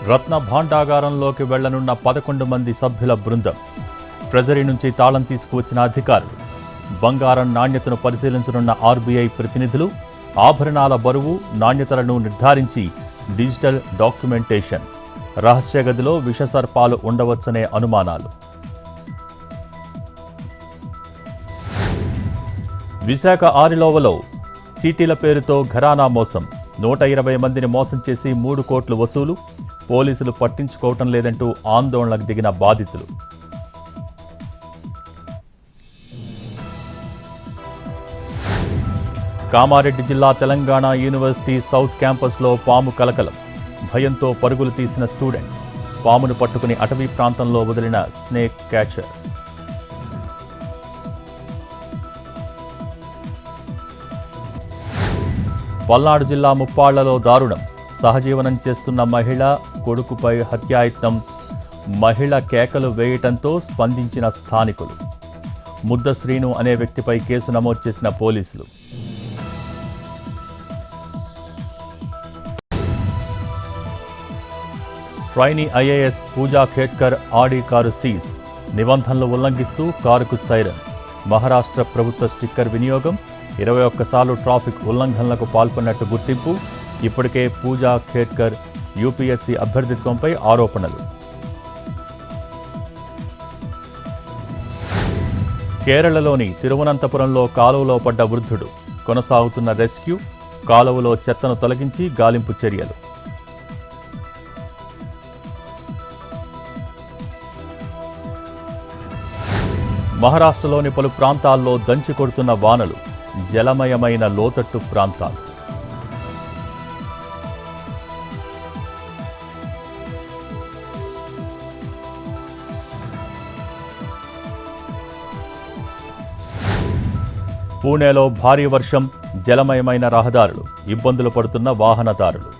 రత్న భాండాగారంలోకి వెళ్లనున్న 11 మంది సభ్యుల బృందం. ట్రెజరీ నుంచి తాళం తీసుకువచ్చిన అధికారులు. బంగారం నాణ్యతను పరిశీలించనున్న ఆర్బీఐ ప్రతినిధులు. ఆభరణాల బరువు, నాణ్యతలను నిర్ధారించి డిజిటల్ డాక్యుమెంటేషన్. రహస్య గదిలో విషసర్పాలు ఉండవచ్చనే అనుమానాలు. విశాఖ ఆరిలోవలో చీటీల పేరుతో ఘరానా మోసం. 120 మందిని మోసం చేసి 3 కోట్లు వసూలు. పోలీసులు పట్టించుకోవటం లేదంటూ ఆందోళనకు దిగిన బాధితులు. కామారెడ్డి జిల్లా తెలంగాణ యూనివర్సిటీ సౌత్ క్యాంపస్లో పాము కలకలం. భయంతో పరుగులు తీసిన స్టూడెంట్స్. పామును పట్టుకుని అటవీ ప్రాంతంలో వదిలిన స్నేక్ క్యాచర్. పల్నాడు జిల్లా ముప్పాళ్లలో దారుణం. సహజీవనం చేస్తున్న మహిళ కొడుకుపై హత్యాయత్నం. మహిళ కేకలు వేయటంతో స్పందించిన స్థానికులు. ముద్దశ్రీను అనే వ్యక్తిపై కేసు నమోదు చేసిన పోలీసులు. ట్రైనీ ఐఏఎస్ పూజా ఖేడ్కర్ ఆడి కారు సీజ్. నిబంధనలు ఉల్లంఘిస్తూ కారుకు సైరన్. మహారాష్ట్ర ప్రభుత్వ స్టిక్కర్ వినియోగం. 21 సార్లు ట్రాఫిక్ ఉల్లంఘనలకు పాల్పడినట్టు గుర్తింపు. ఇప్పటికే పూజా ఖేడ్కర్ యూపీఎస్సీ అభ్యర్థిత్వంపై ఆరోపణలు. కేరళలోని తిరువనంతపురంలో కాలువలో పడ్డ వృద్ధుడు. కొనసాగుతున్న రెస్క్యూ. కాలువలో చెత్తను తొలగించి గాలింపు చర్యలు. మహారాష్ట్రలోని పలు ప్రాంతాల్లో దంచి కొడుతున్న వానలు. జలమయమైన లోతట్టు ప్రాంతాలు. పూణేలో భారీ వర్షం. జలమయమైన రహదారులు. ఇబ్బందులు పడుతున్న వాహనదారులు.